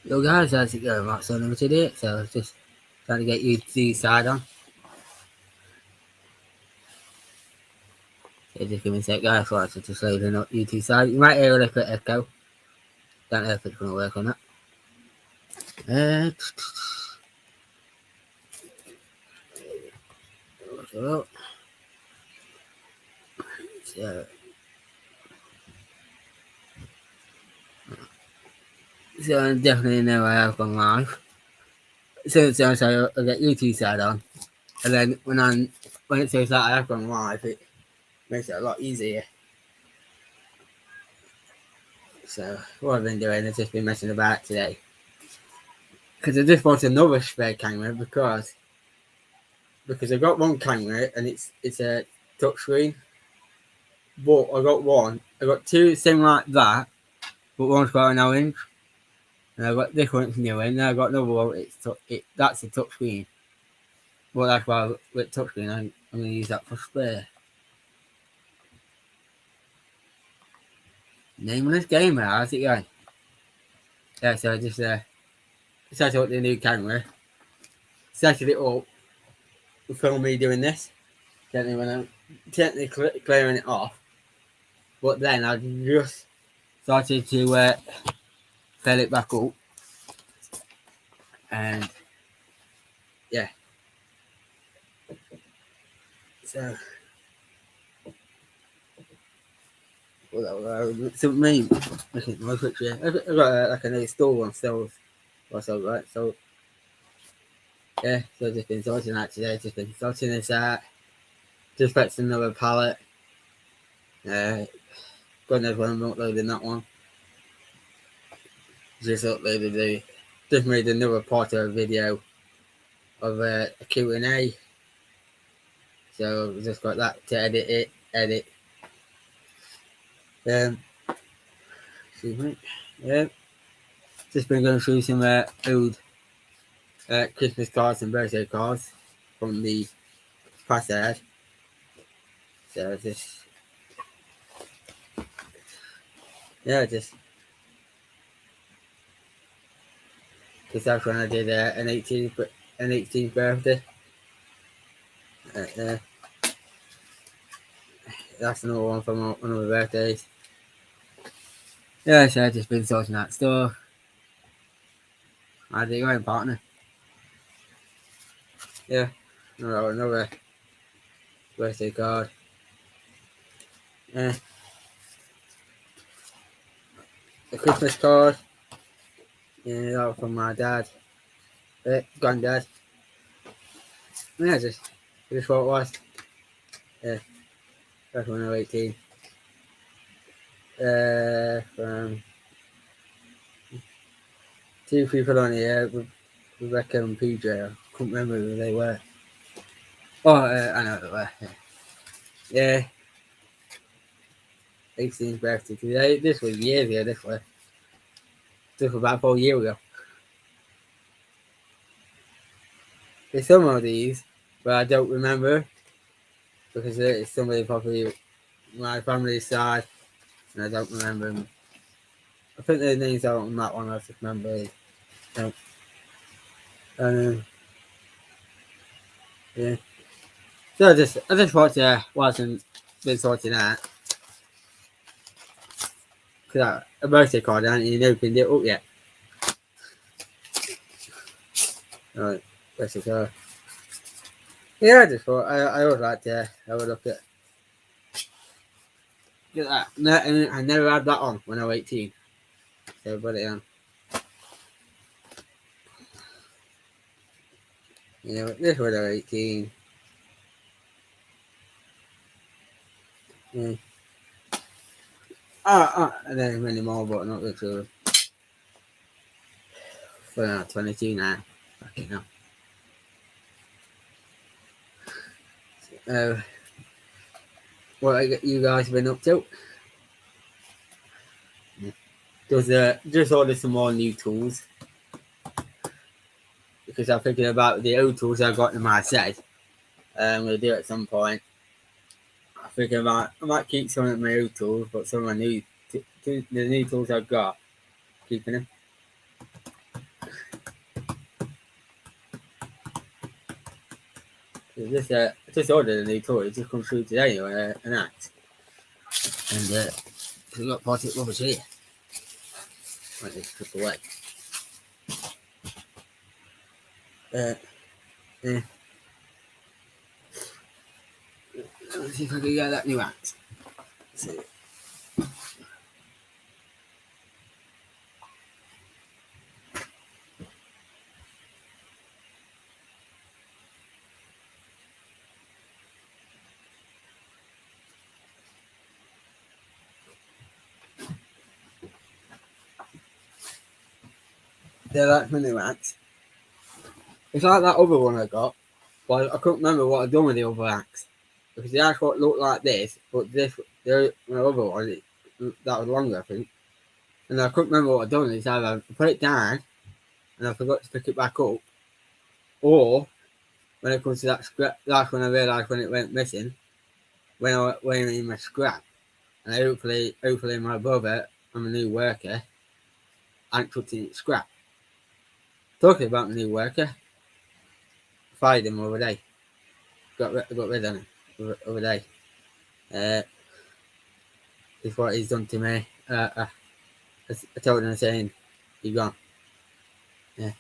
Yo guys, how's it going? Matt's on number today, so just trying to get you to the side on. So just give me a sec, guys, while it's just loading up YouTube side. You might hear a little echo. Don't know if it's going to work on that. So, so I definitely know I have gone live. So I'll get YouTube side on. And then when it says that I have gone live, it makes it a lot easier. So what I've been doing is just been messing about today. Because I just bought another spare camera because I've got one camera and it's a touchscreen. But I got two similar like that, but one's got an orange. And I got this one's new, and then I got another one. That's a touchscreen. Well, that's why with touchscreen, I'm going to use that for spare. Nameless Gamer, how's it going? Yeah, so I just set up the new camera, set it up, film me doing this, gently clearing it off. But then I just started to fill it back up, and yeah. So, so me, my picture. I've got like a new store on sales or so, right? So yeah, so I've just been sorting that today. Just been sorting this out. Just fixed another pallet. God knows when I'm uploading that one. Just made another part of a video of a Q&A. So I've just got that to edit. Excuse me. Yeah. Just been going through some old Christmas cards and birthday cards from the past I had. So just that's when I did an 18th birthday. That's another one from one of my birthdays. Yeah, so I've just been sorting that stuff. How's it going, partner? Yeah, another birthday card. Yeah, a Christmas card. Yeah, that was from my dad, granddad. Yeah, just what it was. Yeah, back when I was 18. From two people on here, Rebecca and PJ. I couldn't remember who they were. Oh, I know who they were. Yeah. 18th birthday today. This was years ago. This was about 4 years ago. There's some of these, but I don't remember because it's somebody probably my family's side, and I don't remember them. I think the names are on that one. I just remember. Yeah. So I just watched wasn't been sorting out because a birthday card I hadn't even opened it up yet. Right, birthday card. Yeah, I just thought I would like to have a look at that. No, I never had that on when I was 18. So I put it on. You know, this was 18. Yeah. And then many more, but not literally. For now, 22 now. Okay, now. What you guys been up to? Just ordered some more new tools because I'm thinking about the old tools I got in my set. I'm gonna do it at some point. I'm thinking I might keep some of my old tools, but some of my the new tools I've got, keeping them. Just ordered a new toy. It just come through today, an axe, and we got plastic rubbish here. Right, it's took away. Yeah. Let's see if I can get that new axe. See. Yeah, that's my new axe. It's like that other one I got, but I couldn't remember what I'd done with the other axe. Because the axe looked like this, but my other one, that was longer, I think. And I couldn't remember what I'd done. It's either I put it down and I forgot to pick it back up, or when it comes to that scrap, that's when I realised when it went missing, when I went in my scrap. And hopefully my brother, I'm a new worker, ain't touching it scrap. Talking about my new worker, fired him the other day. Got rid of him the other day. It's what he's done to me. I told him saying, "You're gone." Yeah.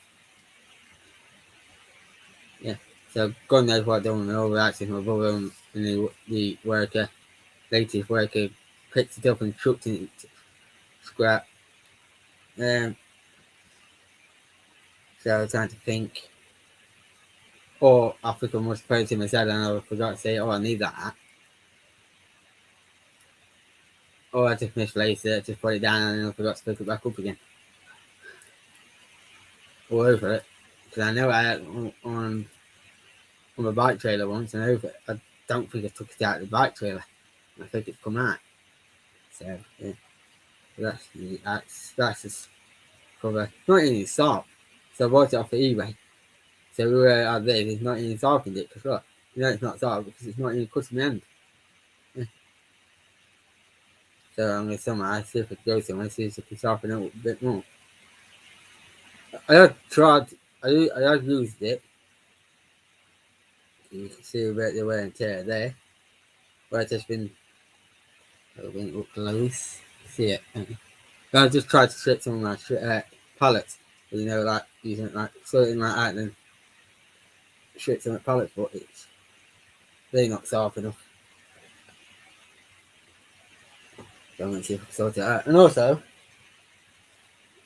So God knows what I've done with my overacting. My brother and the worker, latest worker, picked it up and chucked it into scrap. So I was trying to think. Or I think I must have put it in my head and I forgot to say, "Oh, I need that." Or I just misplaced it, just put it down and I forgot to pick it back up again. All over it. Because I know I had on my bike trailer once and over it. I don't think I took it out of the bike trailer. I think it's come out. So, yeah. That's just cover. Not even soft. So I bought it off of eBay. So we were out there, it's not even softened it, because look, you know it's not soft because it's not even cut in the end. Yeah. So I'm going to somehow see if I can go somewhere, see if I can soften it a bit more. I have tried, I have used it. You can see a bit of the wear and tear there. Where it's just been up close. See it. I just tried to strip some of my pallets. You know, like using it like sorting like that and then strip some pallets, but they're not soft enough. So I'm going to see if I can sort it out. And also,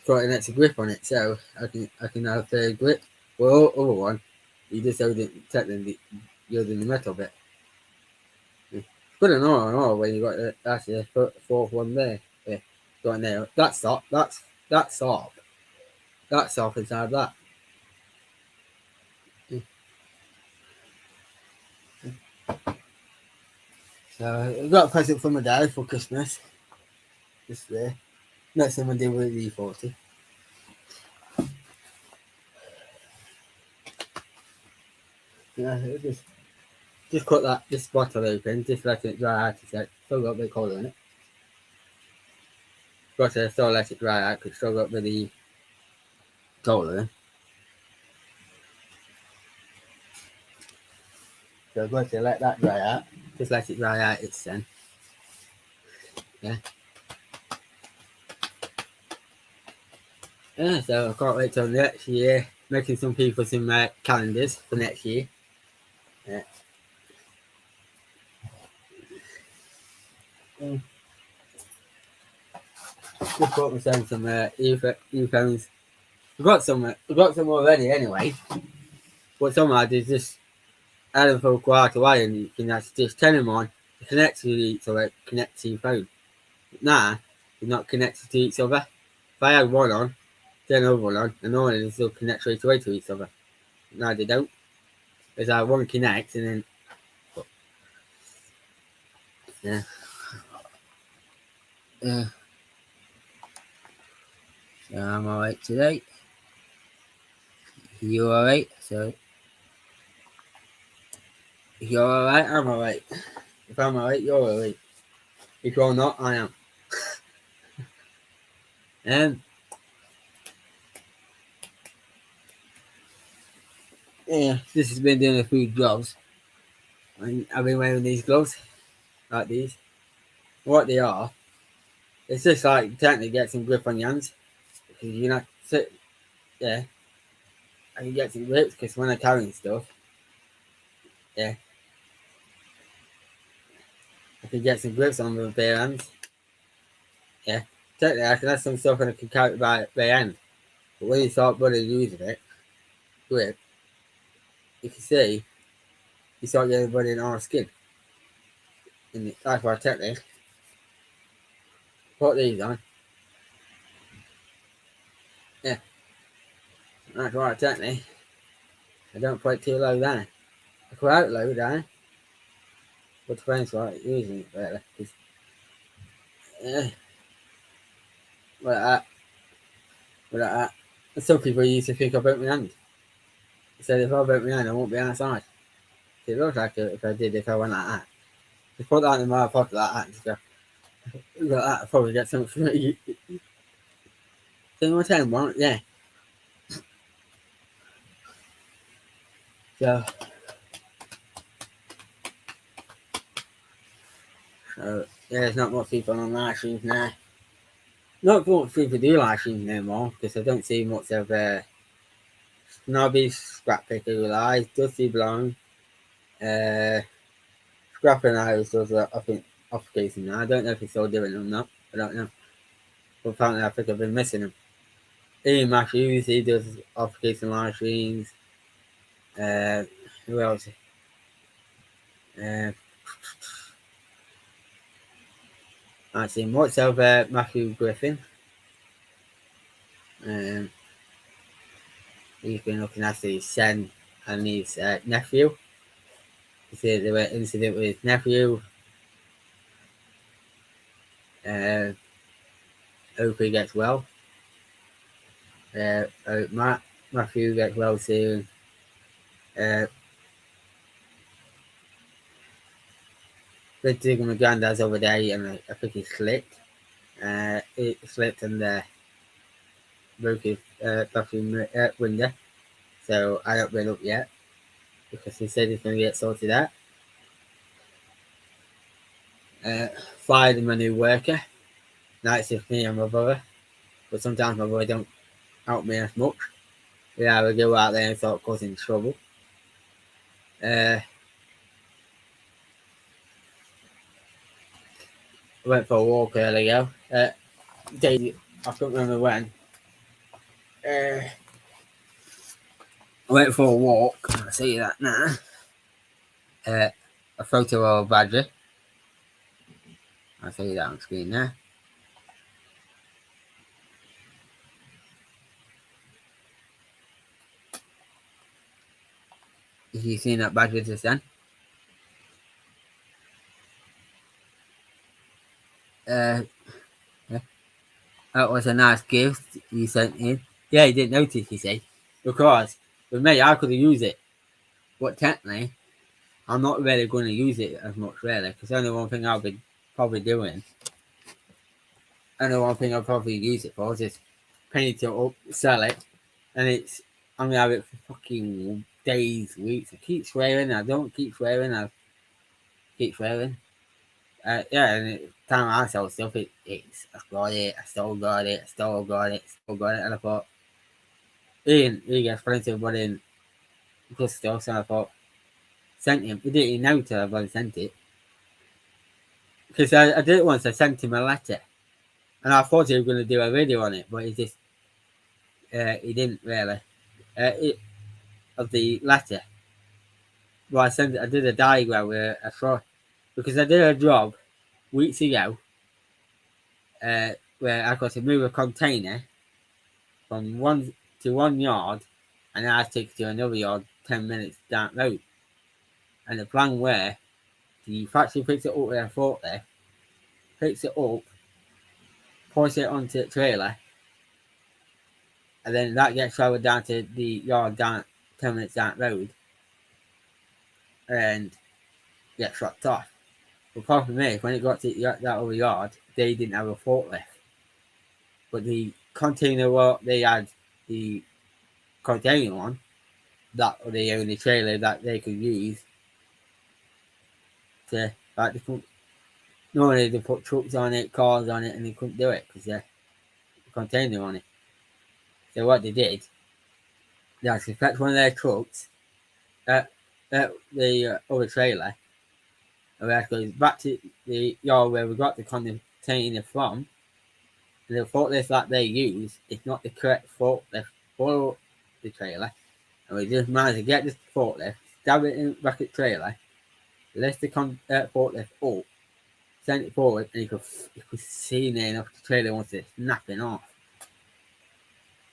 got an extra grip on it, so I can have the grip. Well, other one, you just hold it technically using the metal bit. It's good and all when you got that's the fourth one there. Yeah, got there. That's soft. That's soft. That's soft inside that. Yeah. So I got a present from my dad for Christmas. Just there. Next time I deal with the E40. Yeah, just cut this bottle open, just let it dry out a sec. Still got a bit of colour in it. Got to still let it dry out because still got a bit of colour in. So I've got to let that dry out. Just let it dry out its then. Yeah. Yeah, so I can't wait till next year. Making some people some calendars for next year. Yeah. Just bought myself some earphones. I've got some already anyway. But some I did just add them for quite a while and you can actually just turn them on. They connect to each other, connect to your phone. But now, they're not connected to each other. If I had one on, turn the other one on, and normally they still connect straight away to each other. No, they don't. There's like one connect and then. Yeah. Yeah. So I'm alright today. You alright? So. If you're alright, I'm alright. If I'm alright, you're alright. If you're not, I am. Yeah, this has been doing a few jobs. And I've been wearing these gloves, like these. What they are, it's just like technically get some grip on your hands. Because you're not sit, yeah, I can get some grips because when I'm carrying stuff, yeah, I can get some grips on with bare hands. Yeah, technically I can have some stuff and I can carry it by bare hand. But when you start bloody using it, grip, you can see you start getting bloody in our skin. And that's why technically put these on. Yeah, that's why technically I don't put it too low down. I put out low down, but depends what using it better. Cause, yeah, like that, like that. And some people used to think I broke my hand. They said if I broke my hand, I won't be outside. It looks like it if I did, if I went like that. Just put that in my pocket like that and just go, like that, I'll probably get something from it. So what time, won't yeah. So, yeah, there's not much people on live streams now. Not much people do live streams no more because I don't see much of Snobby, Scrap Picker who lies, Dusty Blonde, uh, Scrap and I does I think off casing now. I don't know if he's still doing them or not. I don't know. But apparently I think I've been missing him. Ian Matthews, he does off casing live streams. Who else? I've seen what's over Matthew Griffin. He's been looking after his son and his nephew. He said there were incident with his nephew. Hope he gets well. Matthew gets well soon. Been digging my granddad's over there and I think he slipped. It slipped and broke his bathroom window. So I haven't been up yet because he said he's going to get sorted out. Fired my new worker. Now it's just me and my brother. But sometimes my brother don't help me as much. Yeah, we go out there and start causing trouble. I went for a walk earlier. Daisy, I can't remember when. I went for a walk. I'll see that now. A photo of a badger. I'll see that on screen now. Have you seen that badger just then? Yeah. That was a nice gift you sent in. Yeah, he didn't notice, you see. Because with me, I could have used it. But technically, I'm not really going to use it as much, really. Because only one thing I'll be probably doing, only one thing I'll probably use it for is just paint it up, sell it. And I'm going to have it for fucking days, weeks. I keep swearing, I don't keep swearing, I keep swearing. Yeah, and time I sell stuff, it's I got it, I still got it, I still got it, still got it, and I thought, he gets plenty of money in good stuff, so I thought, sent him. He didn't even know till I sent it. Because I did it once, I sent him a letter, and I thought he was going to do a video on it, but he didn't really. Of the letter. Well, I did a diagram where I saw, because I did a job weeks ago, where I got to move a container from 1 yard, and I had to take it to another yard 10 minutes down the road. And the plan where the factory picks it up with a forklift, picks it up, puts it onto the trailer, and then that gets traveled down to the yard down 10 minutes down the road, and gets dropped off. The problem is, when it got to that other yard, they didn't have a forklift. But the container what they had the container on, that was the only trailer that they could use. like they couldn't. Normally they put trucks on it, cars on it, and they couldn't do it because the container on it. So what they did, they actually fetched one of their trucks at the other trailer, and we actually back to the yard where we got the container from. And the forklift that they use is not the correct forklift for the trailer, and we just managed to get this forklift, stab it in back at the trailer, lift the forklift up, send it forward, and you could see near enough the trailer wants to snapping off.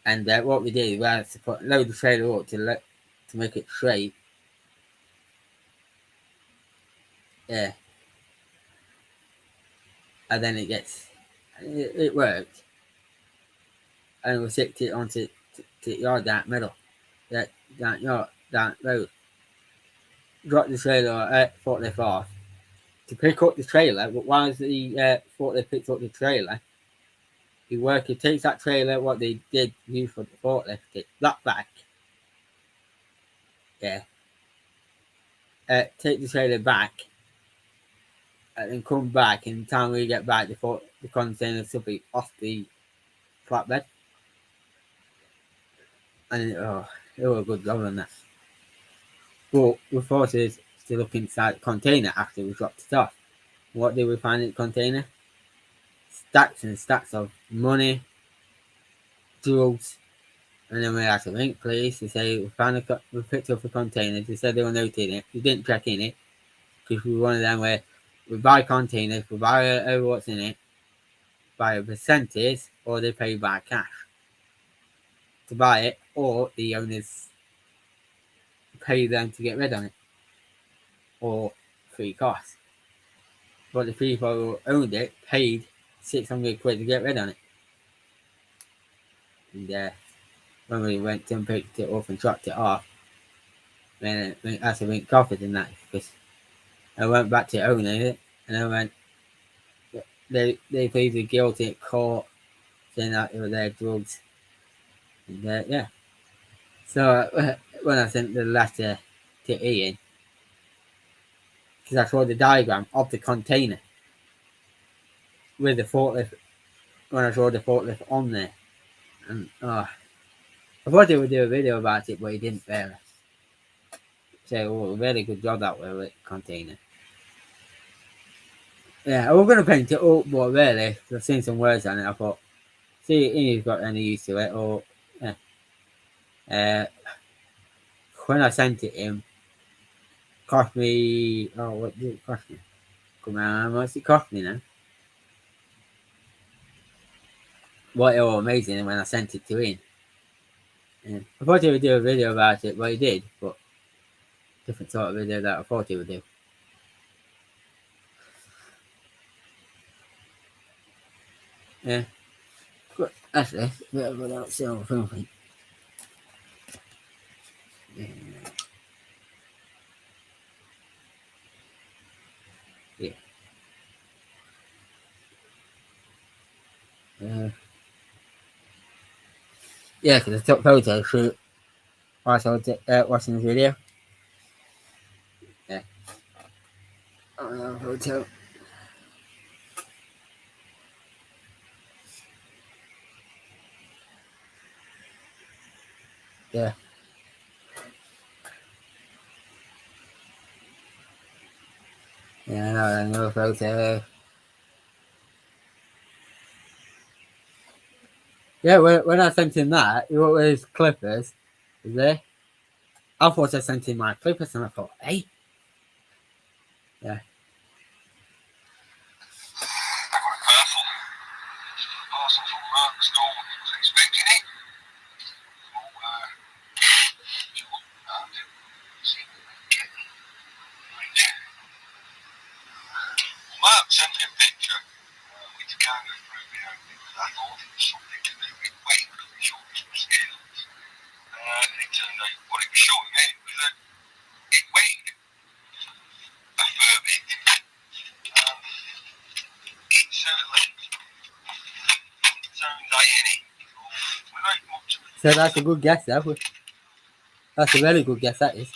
And what we did, we had to load the trailer up to make it straight. Yeah. And then it worked. And we sicked it onto the yard down middle. Down road. Dropped the trailer, forklift off to pick up the trailer, but while the forklift picked up the trailer, the worker takes that trailer, what they did use for the forklift, take that back. Yeah. Take the trailer back, and then come back. And the time we get back, the container will be off the flatbed. And it was a good job on that. But we forced us to look inside the container after we dropped it off. What did we find in the container? Stacks and stacks of money, drugs, and then we had to ring police to say we picked up a container. They said they were noting it. We didn't check in it because we were one of them where we buy containers, we buy over what's in it, buy a percentage, or they pay by cash to buy it, or the owners pay them to get rid of it, or free cost. But the people who owned it paid 600 quid to get rid of it. And when we went and picked it up and dropped it off, then I had to make coffee in that because I went back to owning it and I went, they pleaded guilty at court saying that it was their drugs. And yeah. So when I sent the letter to Ian, because I showed the diagram of the container with the forklift, when I showed the forklift on there. And I thought he would do a video about it, but he didn't really. So, really good job that way with the container. Yeah, I was going to paint it up, but really, I've seen some words on it. I thought, see if he's got any use to it, or when I sent it him, cost me. Oh, what did it cost me? Come on, what's it cost me now? What it was amazing when I sent it to him. Yeah. I thought he would do a video about it, but he did, but different sort of video that I thought he would do. Yeah. But actually, a bit of a silver film. Yeah. Yeah, because I took photos shoot whilst I was watching the video. Yeah. Photo. Yeah. Yeah, another photo. Yeah, when I sent him that, what were his clippers? Is there? I thought I sent him my clippers and I thought, hey. Yeah. Mark sent me a picture, which I can't go through now because I thought it was something to do with weight because we showed some scales. And it turned out what it was showing me was that it weighed a fair bit. It certainly sounds iron without much. So that's a good guess, that was. That's a very good guess, that is.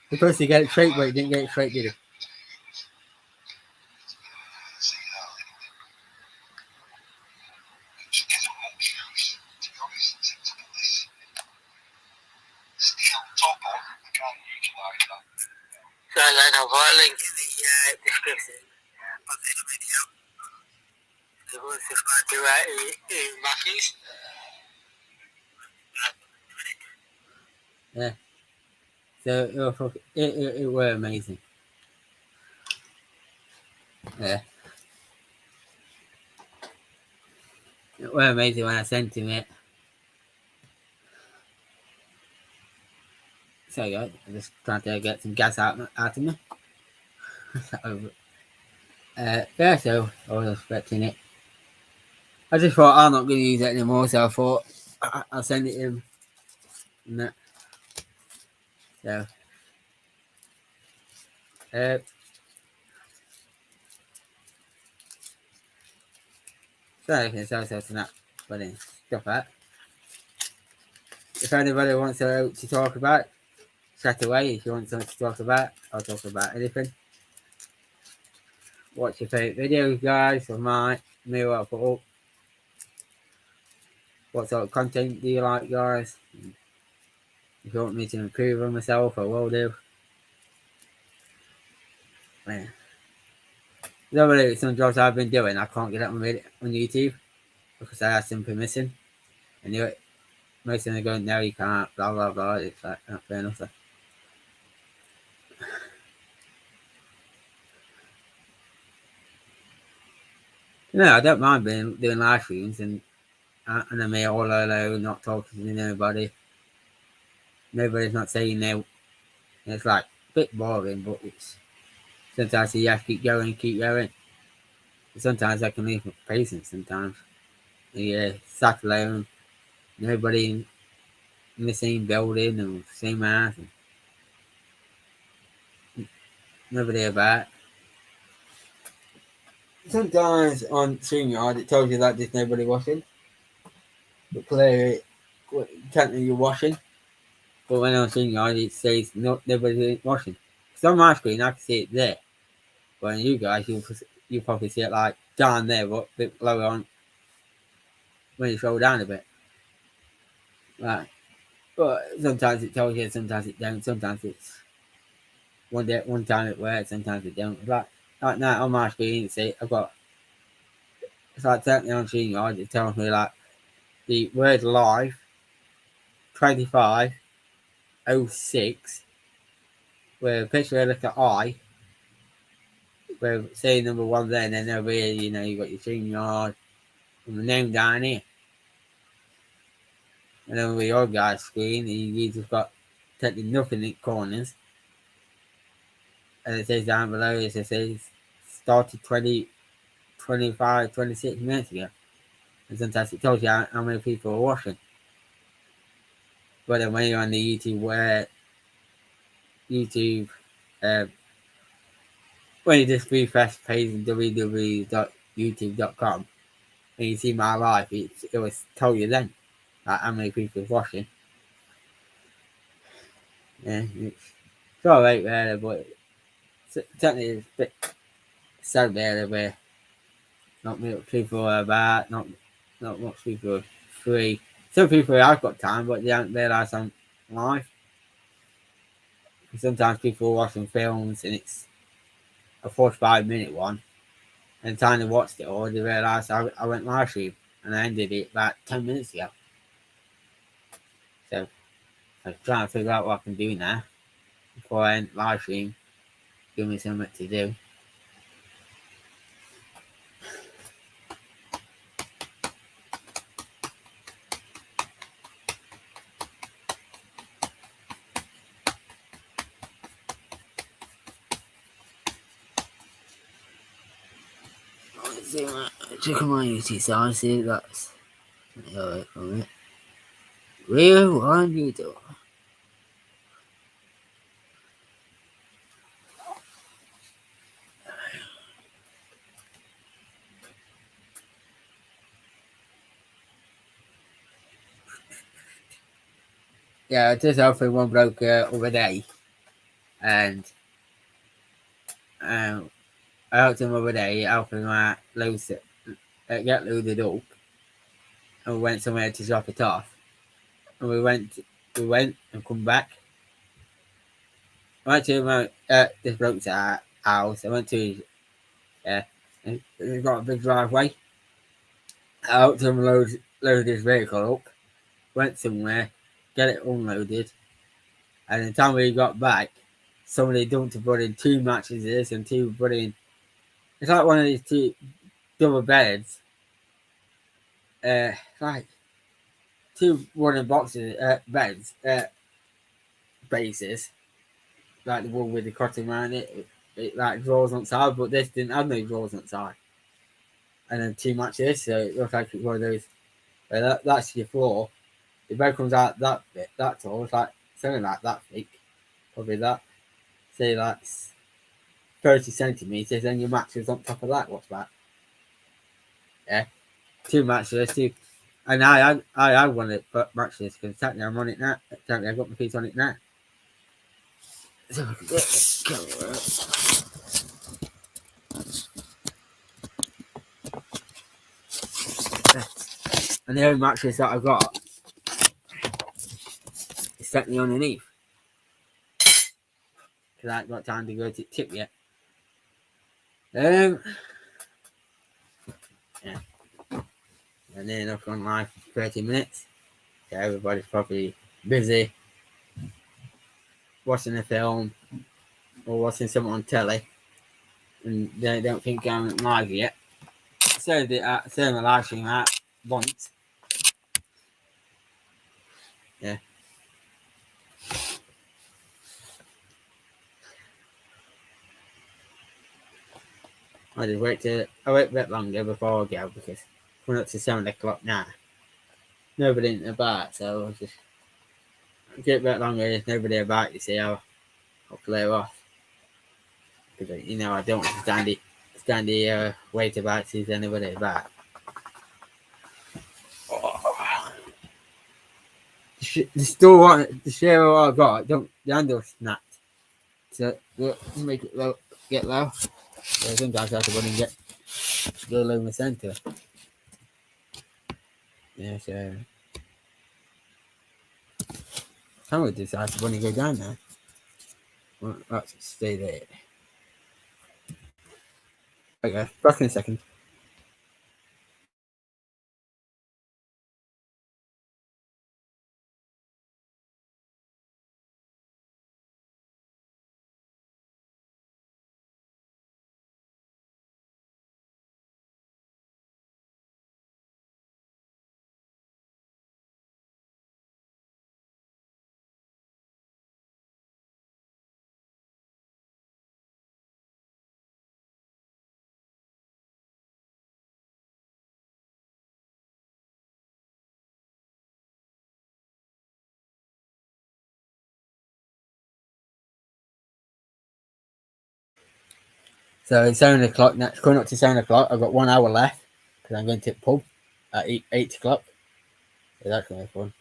Because he got it straight, but he didn't get it straight, did he? See that little bit. Which isn't much use, to be honest, except to put this steel top on. I can't utilise that. So then I'll put a link in the description of this video. If you want to subscribe to Ian Matthews. Yeah. So it were amazing. Yeah. It were amazing when I sent him it. So yeah, I'm just trying to get some gas out of me. Yeah, so I was expecting it. I just thought I'm not going to use it anymore, so I thought I'll send it in. And that. So, so I can sell tonight. But then, stuff that. If anybody wants to talk about, chat away. If you want something to talk about, I'll talk about anything. What's your favourite videos, guys, of mine? Me, what I put up. What sort of content do you like, guys? If you want me to improve on myself, I will do. Yeah. Normally, some jobs I've been doing, I can't get up on YouTube because I have some permission. And most of them are going, no, you can't, blah, blah, blah. It's like, not fair enough. No, I don't mind doing live streams and I'm here all alone, not talking to nobody. Nobody's not saying no. And it's like a bit boring, but it's sometimes you have to keep going. Sometimes I can lose my patience sometimes. Yeah, sat alone, nobody in the same building or same house, and nobody about. Sometimes on StreamYard it tells you that there's nobody watching, but clearly technically you're watching. But when on StreamYard it says nobody watching. So on my screen I can see it there, but on you guys you probably see it like down there, but a bit lower on when you scroll down a bit. Right. But sometimes it tells you, sometimes it don't. Sometimes it's one time it works, sometimes it don't. Like now on my screen, see, it's like technically on StreamYard, it tells me like the word live 25:06, where a picture of like an eye, where say number one there, and then over here, you know, you got your StreamYard and the name down here. And then with your guy's screen, you just got technically nothing in the corners. And it says down below, it says started 20, 25, 26 minutes ago. And sometimes it tells you how many people are watching. But then when you're on the YouTube, when you just refresh page www.youtube.com and you see my life, it will tell you then like, how many people are watching. Yeah, it's alright there, but certainly it's a bit sad there where not much people are about, not much people are free. Some people have got time, but they haven't realised I'm live. Sometimes people are watching films and it's a 45-minute one, and the time they watched it all, they realised I went live stream and I ended it about 10 minutes ago. So I'm trying to figure out what I can do now before I end live stream. Give me something to do. Check on my YouTube side, see if that's alright from it. Real one you do. Yeah, just hopefully one broke over day. And I helped him the other day, helping him out loose it, get loaded up, and we went somewhere to drop it off. And we went and come back. I went to this bloke's house. I went to his, and he's got a big driveway. I helped him load his vehicle up. Went somewhere, get it unloaded, and the time we got back, somebody dumped to put in 2 mattresses and 2 put in. It's like one of these 2 double beds. Like 2 wooden boxes, beds, bases, like the one with the cotton around it. It like drawers on the side, but this didn't have no drawers on the side. And then 2 mattresses, so it looks like it's one of those. That's your floor. The bed comes out that bit, that tall. It's like something like that thick, probably that. Say that's 30 centimeters, and your mattress on top of that. What's that? Yeah, 2 mattresses, 2. And I had one of the mattresses because technically I'm on it now. Technically I've got my feet on it now. So I can get the camera out. And the only mattress that I've got is technically underneath. Because I haven't got time to go to tip yet. Yeah. And then I've gone live for 30 minutes. So everybody's probably busy watching a film or watching something on telly. And they don't think I'm live yet. So they turn the live stream out once. Yeah. I wait a bit longer before I go because we're up to 7 o'clock now. Nobody in the bar, so I'll just get a bit longer. There's nobody about, you see, I'll clear off. Because, I don't want to stand here, wait about, see if there's anybody about. Oh. The store want the share I got, the handle snapped. So make it low, get low. So sometimes I have to run and go along the centre. Yeah, so I would decide to run and go down there. Well, let's stay there. Okay, back in a second. So it's 7 o'clock now. It's coming up to 7 o'clock. I've got 1 hour left because I'm going to the pub at 8 o'clock. So that's going to be fun.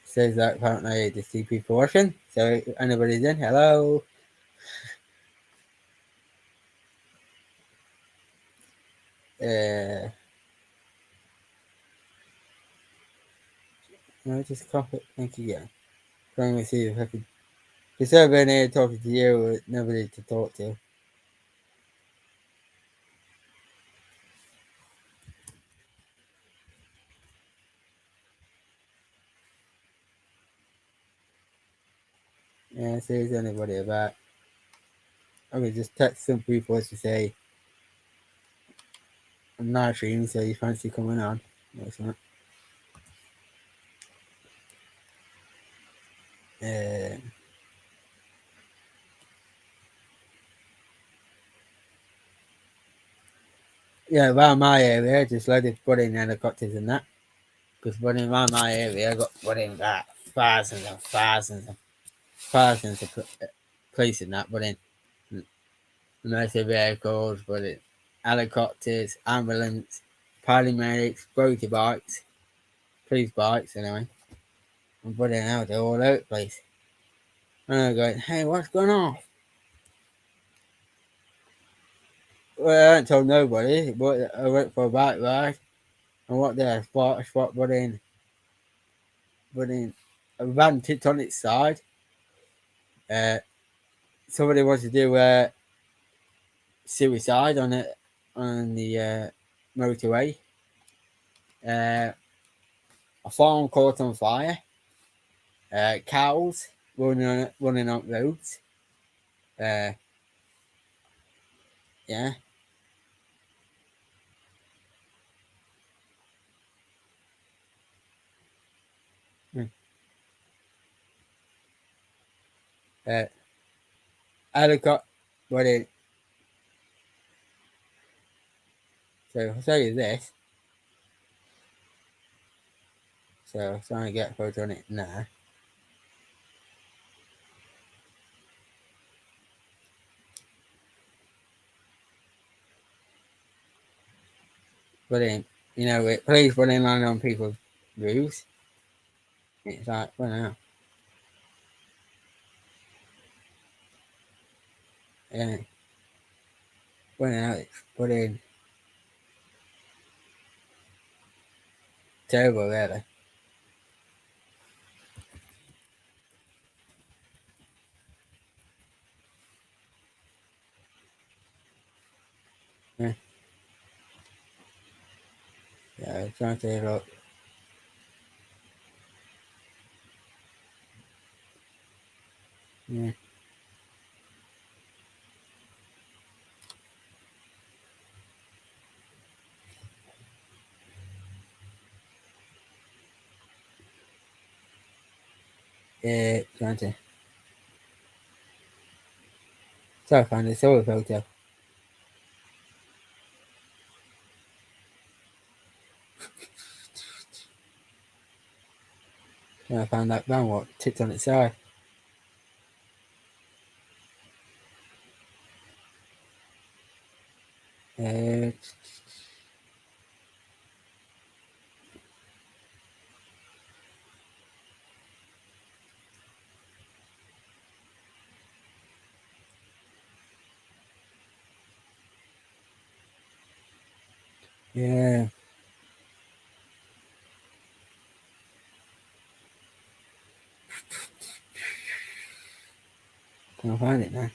Says that apparently the CP for watching. So if anybody's in, hello. No, just copy. Thank you. Yeah. Trying to see if I could. Because I've been here talking to you with nobody to talk to. Yeah, see if there's anybody about. I could just text some people to say I'm not streaming, so you fancy coming on. Or something. Yeah, around my area, just loaded budding helicopters and that. Because budding around my area, I got budding that thousands and thousands and thousands of places that budding emergency vehicles, budding helicopters, ambulance, paramedics, Brody bikes, police bikes anyway. And bloody hell, they're all over the place. And I'm going, hey, what's going on? Well, I haven't told nobody, but I went for a bike ride. And what there, spot, but in a van tipped on its side. Somebody wants to do suicide on the motorway. A farm caught on fire. Cows running on roads. Yeah. Mm. Helicopter. But it. So I'll show you this. So I'm trying to get a photo on it now. But then, police running on people's roofs. It's like, well, now. Yeah. Well, now it's put in terrible, really. Yeah. Yeah, trying to look. Yeah. Yeah, trying to. So I found a solo photo. And I found that van what tipped on its side. Uh, yeah. Can't find it now.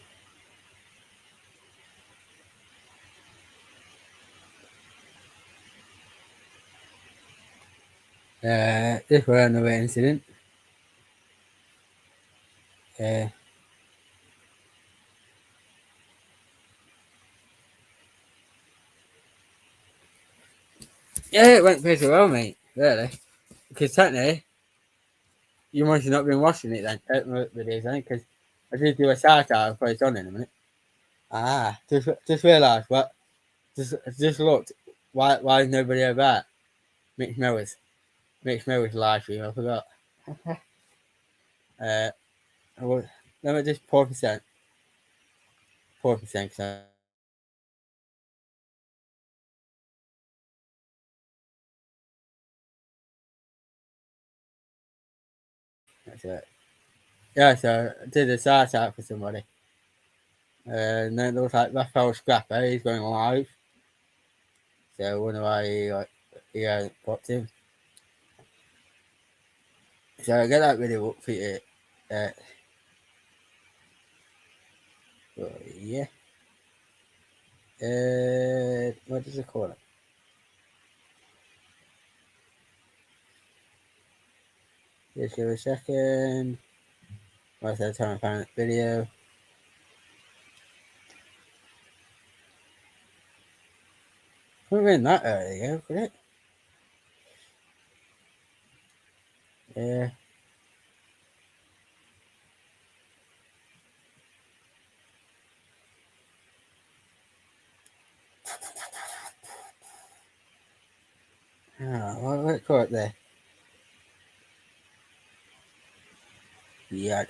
This was another incident. Uh, yeah, it went pretty well, mate. Really. Because technically, you must have not been watching it then. The days, then, because I did do a shout out before it's on in a minute. Just realised what. Just looked. Why is nobody about? Mitch Mowers. Mitch Mowers live stream. I forgot. Uh, let me just 4%. 4%. That's it. Yeah, so I did a shout out for somebody. And then it looks like Raphael Scrapper, he's going live. So I wonder why he hasn't popped in. So I get that video up for you. Uh, yeah. What does it call it? Just give a second. Whilst I try and find that video. Couldn't have been that early ago, could it? Yeah. What it call it there? Yeah.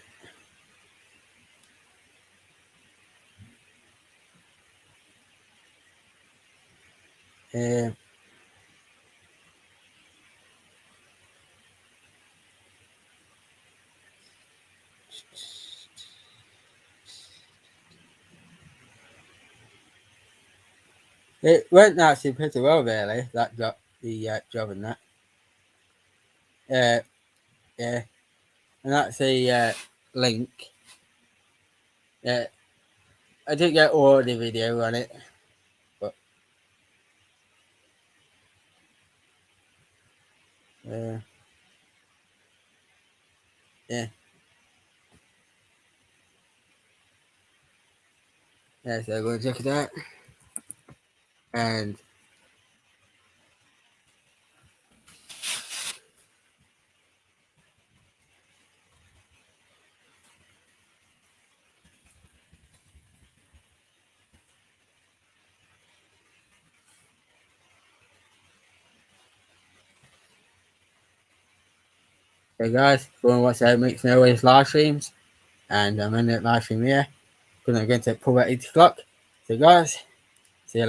It went actually pretty well, really. That job, the job and that. Yeah, and that's the link. Yeah, I didn't get all the video on it, but yeah, yeah, so go and check it out. And so guys, go and watch Makes No Ways live streams, and I'm in that live stream here. Gonna get to pull at 8 o'clock. So guys,